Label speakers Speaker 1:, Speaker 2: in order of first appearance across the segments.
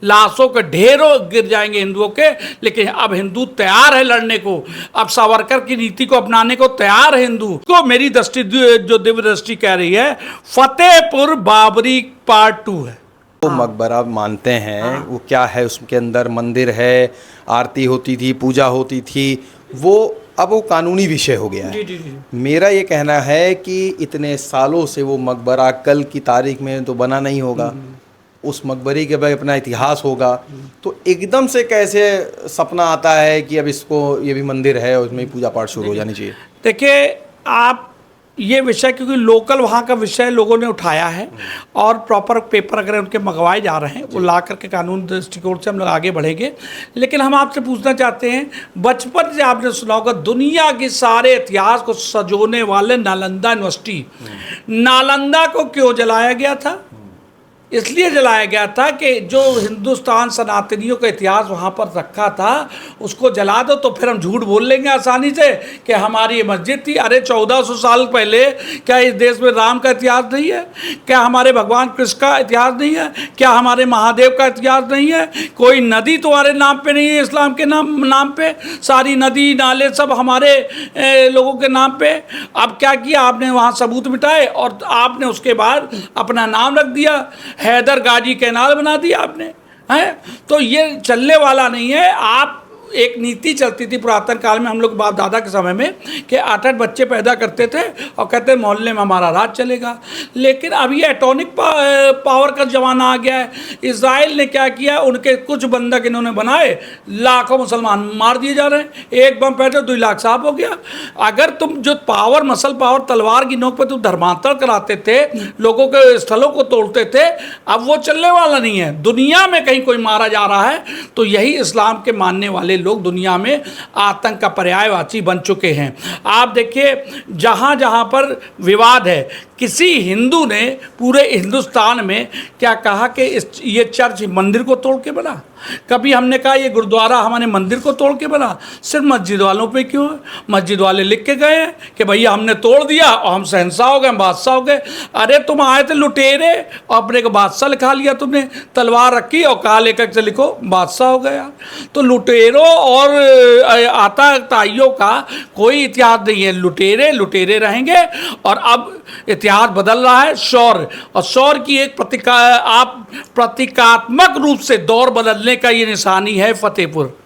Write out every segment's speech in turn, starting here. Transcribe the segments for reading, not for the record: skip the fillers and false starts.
Speaker 1: लाशों के ढेरों गिर जाएंगे हिंदुओं के, लेकिन अब हिंदू तैयार है लड़ने को, अब सावरकर की नीति को अपनाने को तैयार है हिंदू को। मेरी दृष्टि जो दिव्य दृष्टि कह रही है, फतेहपुर बाबरी पार्ट 2 है।
Speaker 2: वो मकबरा मानते हैं, वो क्या है, उसके अंदर मंदिर है, आरती होती थी, पूजा होती थी, वो अब वो कानूनी विषय हो गया है।
Speaker 1: जी जी जी।
Speaker 2: मेरा ये कहना है कि इतने सालों से वो मकबरा कल की तारीख में तो बना नहीं होगा, उस मकबरे के बाद अपना इतिहास होगा, तो एकदम से कैसे सपना आता है कि अब इसको, ये भी मंदिर है और उसमें पूजा पाठ शुरू हो जानी चाहिए।
Speaker 1: देखिए, आप ये विषय क्योंकि लोकल वहाँ का विषय लोगों ने उठाया है और प्रॉपर पेपर अगर उनके मंगवाए जा रहे हैं, वो ला करके कानून दृष्टिकोण से हम लोग आगे बढ़ेंगे। लेकिन हम आपसे पूछना चाहते हैं, बचपन से आपने सुना होगा दुनिया के सारे इतिहास को सजोने वाले नालंदा यूनिवर्सिटी, नालंदा को क्यों जलाया गया था? इसलिए जलाया गया था कि जो हिंदुस्तान सनातनियों का इतिहास वहाँ पर रखा था उसको जला दो, तो फिर हम झूठ बोल लेंगे आसानी से कि हमारी ये मस्जिद थी। अरे 1400 साल पहले क्या इस देश में राम का इतिहास नहीं है? क्या हमारे भगवान कृष्ण का इतिहास नहीं है? क्या हमारे महादेव का इतिहास नहीं है? कोई नदी तुम्हारे नाम पे नहीं है, इस्लाम के नाम पे सारी नदी नाले सब हमारे लोगों के नाम पे। अब क्या किया आपने? वहाँ सबूत मिटाए और आपने उसके बाद अपना नाम रख दिया, हैदर गाजी कैनाल बना दिया आपने, हैं? तो ये चलने वाला नहीं है। आप एक नीति चलती थी पुरातन काल में, हम लोग बाप दादा के समय में, कि 8-8 बच्चे पैदा करते थे और कहते मोहल्ले में हमारा राज चलेगा। लेकिन अब ये एटॉमिक पावर का ज़माना आ गया है। इजराइल ने क्या किया, उनके कुछ बंधक इन्होंने बनाए, लाखों मुसलमान मार दिए जा रहे हैं। एक बम फैटे 2 लाख साफ हो गया। अगर तुम जो पावर, मसल पावर, तलवार की नोक पर तुम धर्मांतरण कराते थे, लोगों के स्थलों को तोड़ते थे, अब वो चलने वाला नहीं है। दुनिया में कहीं कोई मारा जा रहा है तो यही इस्लाम के मानने वाले लोग दुनिया में आतंक का पर्यायवाची बन चुके हैं। आप देखिए, जहाँ जहाँ पर विवाद है, किसी हिंदू ने पूरे हिंदुस्तान में क्या कहा कि ये चर्च मंदिर को तोड़ के बना? कभी हमने कहा ये गुरुद्वारा हमारे मंदिर को तोड़ के बना? सिर्फ मस्जिद वालों पे क्यों है? मस्जिद वाले लिख के गए हैं कि भैया हमने तोड़ दिया और हम शहंशाह हो गए, हम बादशाह हो गए। अरे तुम आए थे लुटेरे और अपने को बादशाह लिखा लिया तुमने, तलवार रखी और कहा लेकर से लिखो बादशाह हो गया। तो लुटेरों और आतंकवादियों का कोई इतिहास नहीं है। लुटेरे लुटेरे रहेंगे और अब इतिहास बदल रहा है। शौर्य और शौर्य की एक प्रतीकात्मक रूप से दौर बदलने का ये निशानी है फतेहपुर।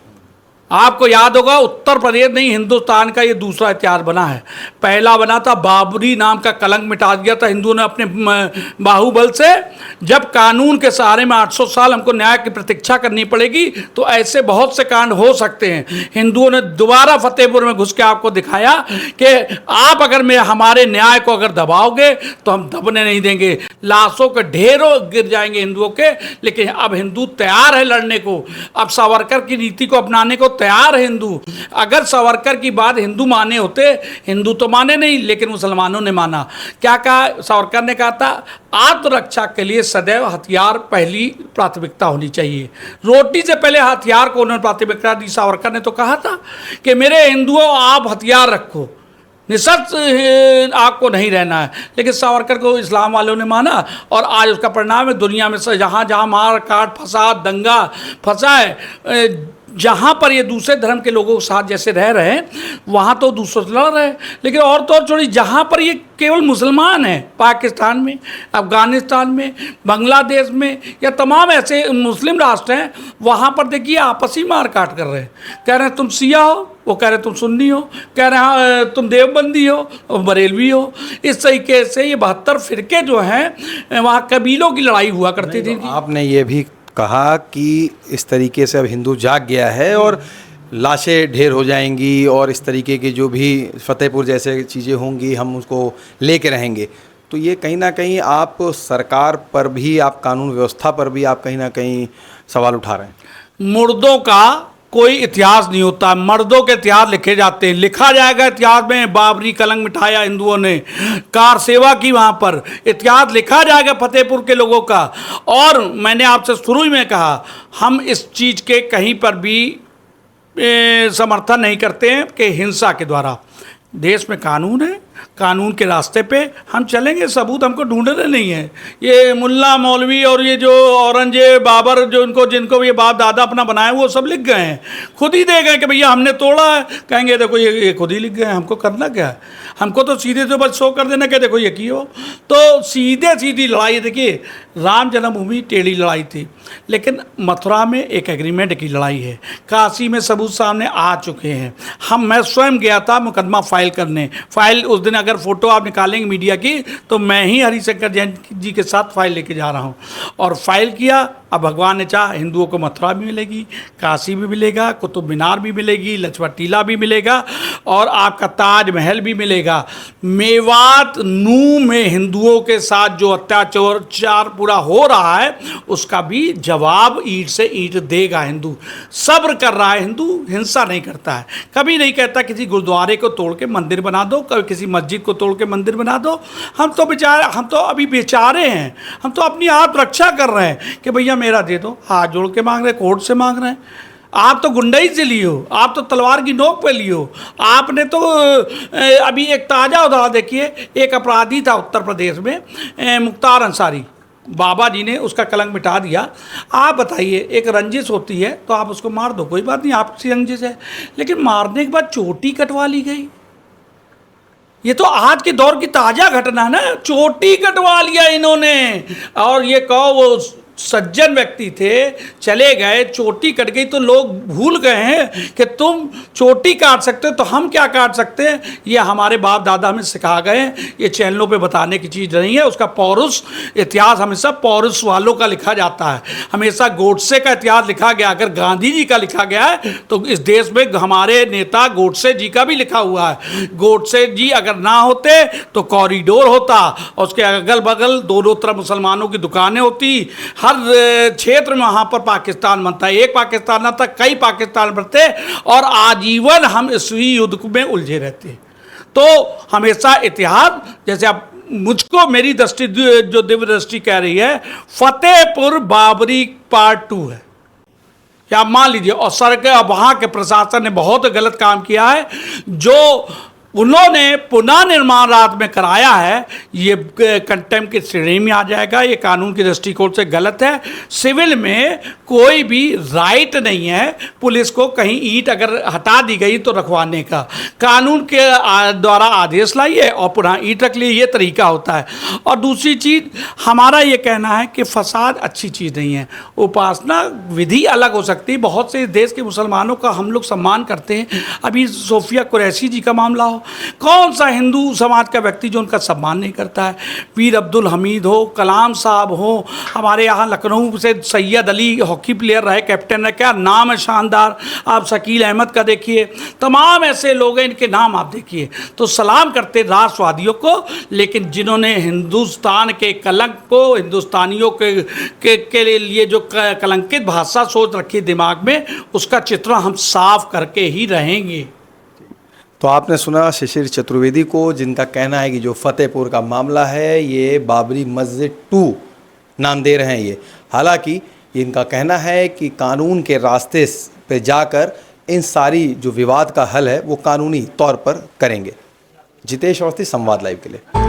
Speaker 1: आपको याद होगा, उत्तर प्रदेश नहीं हिंदुस्तान का ये दूसरा इतिहास बना है। पहला बना था बाबरी नाम का कलंक मिटा दिया था हिंदुओं ने अपने बाहुबल से। जब कानून के सहारे में 800 साल हमको न्याय की प्रतीक्षा करनी पड़ेगी, तो ऐसे बहुत से कांड हो सकते हैं। हिंदुओं ने दोबारा फतेहपुर में घुस के आपको दिखाया कि आप अगर हमारे न्याय को अगर दबाओगे तो हम दबने नहीं देंगे। लाशों के ढेरों गिर जाएंगे हिंदुओं के, लेकिन अब हिंदू तैयार है लड़ने को, अब सावरकर की नीति को अपनाने को तैयार है हिंदू। अगर सावरकर की बात हिंदू माने होते, हिंदू तो माने नहीं लेकिन मुसलमानों ने माना। क्या कहा सावरकर ने? कहा था आत्मरक्षा के लिए सदैव हथियार पहली प्राथमिकता होनी चाहिए। रोटी से पहले हथियार को उन्होंने प्राथमिकता दी। सावरकर ने तो कहा था कि मेरे हिंदुओं आप हथियार रखो, निशस्त्र आपको नहीं रहना है। लेकिन सावरकर को इस्लाम वालों ने माना और आज उसका परिणाम है दुनिया में जहाँ जहाँ मार काट, फसाद, दंगा फंसा है। जहाँ पर ये दूसरे धर्म के लोगों के साथ जैसे रह रहे हैं, वहाँ तो दूसरों से लड़ रहे हैं। लेकिन और तो और छोड़ी, जहाँ पर ये केवल मुसलमान हैं, पाकिस्तान में, अफ़गानिस्तान में, बांग्लादेश में, या तमाम ऐसे मुस्लिम राष्ट्र हैं, वहाँ पर देखिए आपसी मार काट कर रहे हैं। कह रहे हैं तुम शिया हो, वो कह रहे तुम सुन्नी हो, कह रहे हैं तुम देवबंदी हो, बरेलवी हो। इस तरीके से ये 72 फिरके जो हैं, वहाँ कबीलों की लड़ाई हुआ करती थी।
Speaker 2: आपने ये भी कहा कि इस तरीके से अब हिंदू जाग गया है और लाशें ढेर हो जाएंगी और इस तरीके की जो भी फतेहपुर जैसे चीज़ें होंगी हम उसको लेके रहेंगे। तो ये कहीं ना कहीं आप सरकार पर भी, आप कानून व्यवस्था पर भी आप कहीं ना कहीं सवाल उठा रहे हैं।
Speaker 1: मुर्दों का कोई इतिहास नहीं होता, मर्दों के इतिहास लिखे जाते हैं। लिखा जाएगा इतिहास में बाबरी कलंक मिटाया हिंदुओं ने, कार सेवा की, वहाँ पर इतिहास लिखा जाएगा फतेहपुर के लोगों का। और मैंने आपसे शुरू में कहा, हम इस चीज़ के कहीं पर भी समर्थन नहीं करते हैं कि हिंसा के द्वारा। देश में कानून है, कानून के रास्ते पे हम चलेंगे, सबूत हमको ढूंढने नहीं है। ये मुल्ला मौलवी और ये जो औरंगजेब बाबर जो जिनको ये बाप दादा अपना बनाए वो सब लिख गए हैं, खुद ही दे गए कि भैया हमने तोड़ा है। कहेंगे देखो ये खुद ही लिख गए, हमको करना क्या है, हमको तो सीधे तो बस शो कर देना कि देखो ये कियो। तो सीधे सीधी लड़ाई, देखिए राम जन्मभूमि टेढ़ी लड़ाई थी, लेकिन मथुरा में एक एग्रीमेंट की लड़ाई है, काशी में सबूत सामने आ चुके हैं। मैं स्वयं गया था मुकदमा फाइल करने, फाइल उस दिन अगर फ़ोटो आप निकालेंगे मीडिया की तो मैं ही हरिशंकर जैन जी के साथ फाइल लेके जा रहा हूँ, और फाइल किया। अब भगवान ने चाहा हिंदुओं को मथुरा भी मिलेगी, काशी भी मिलेगा, कुतुब मीनार भी मिलेगी, लजपत टीला भी मिलेगा, और आपका ताजमहल भी मिलेगा। मेवात नू में हिंदुओं के साथ जो अत्याचार पूरा हो रहा है उसका भी जवाब ईंट से ईंट देगा। हिंदू सब्र कर रहा है, हिंदू हिंसा नहीं करता है, कभी नहीं कहता किसी गुरुद्वारे को तोड़ के मंदिर बना दो, कभी किसी मस्जिद को तोड़ के मंदिर बना दो। हम तो अभी बेचारे हैं, हम तो अपनी आत्मरक्षा कर रहे हैं कि भैया मेरा दे दो, हाथ जोड़ के मांग रहे हैं, कोर्ट से मांग रहे हैं। आप तो गुंडई से लियो, आप तो तलवार की नोक पे लियो। आपने तो अभी एक ताज़ा उदाहरण देखिए, एक अपराधी था उत्तर प्रदेश में, मुख्तार अंसारी, बाबा जी ने उसका कलंक मिटा दिया। आप बताइए, एक रंजिश होती है तो आप उसको मार दो, कोई बात नहीं, आपसी रंजिश है, लेकिन मारने के बाद चोटी कटवा ली गई। ये तो आज के दौर की ताज़ा घटना है ना, चोटी कटवा लिया इन्होंने। और ये कहो वो सज्जन व्यक्ति थे, चले गए, चोटी कट गई तो लोग भूल गए हैं कि तुम चोटी काट सकते हो तो हम क्या काट सकते हैं। ये हमारे बाप दादा हमें सिखा गए हैं, ये चैनलों पे बताने की चीज़ नहीं है। उसका पौरुष इतिहास हमेशा पौरुष वालों का लिखा जाता है, हमेशा गोडसे का इतिहास लिखा गया। अगर गांधी जी का लिखा गया है तो इस देश में हमारे नेता गोडसे जी का भी लिखा हुआ है। गोडसे जी अगर ना होते तो कॉरिडोर होता, और उसके अगल बगल दोनों तरफ मुसलमानों की दुकानें होती, हर क्षेत्र में वहाँ पर पाकिस्तान बनता है। एक पाकिस्तान ना था, कई पाकिस्तान बनते, और आजीवन हम ईस्वी युद्ध में उलझे रहते। तो हमेशा इतिहास, जैसे अब मुझको मेरी दृष्टि जो दिव्य दृष्टि कह रही है, फतेहपुर बाबरी पार्ट 2 है, या मान लीजिए, और सरकार वहाँ के प्रशासन ने बहुत गलत काम किया है। जो उन्होंने पुनः निर्माण रात में कराया है, ये कंटेम्प्ट की श्रेणी में आ जाएगा। ये कानून की दृष्टिकोण से गलत है। सिविल में कोई भी राइट नहीं है पुलिस को कहीं ईंट अगर हटा दी गई तो रखवाने का। कानून के द्वारा आदेश लाइए और पुनः ईंट रख लिए, ये तरीका होता है। और दूसरी चीज़, हमारा ये कहना है कि फसाद अच्छी चीज़ नहीं है। उपासना विधि अलग हो सकती है, बहुत से देश के मुसलमानों का हम लोग सम्मान करते हैं। अभी सोफिया कुरैशी जी का मामला हो, कौन सा हिंदू समाज का व्यक्ति जो उनका सम्मान नहीं करता है। पीर अब्दुल हमीद हो, कलाम साहब हो, हमारे यहाँ लखनऊ से सैयद अली हॉकी प्लेयर रहे, कैप्टन है, क्या नाम है शानदार। आप शकील अहमद का देखिए, तमाम ऐसे लोग हैं, इनके नाम आप देखिए। तो सलाम करते राष्ट्रवादियों को, लेकिन जिन्होंने हिंदुस्तान के कलंक को, हिंदुस्तानियों के लिए जो कलंकित भाषा सोच रखी दिमाग में, उसका चित्रण हम साफ करके ही रहेंगे।
Speaker 2: तो आपने सुना शिशिर चतुर्वेदी को, जिनका कहना है कि जो फतेहपुर का मामला है ये बाबरी मस्जिद 2 नाम दे रहे हैं ये। हालांकि इनका कहना है कि कानून के रास्ते पे जाकर इन सारी जो विवाद का हल है वो कानूनी तौर पर करेंगे। जितेश अवस्थी, संवाद लाइव के लिए।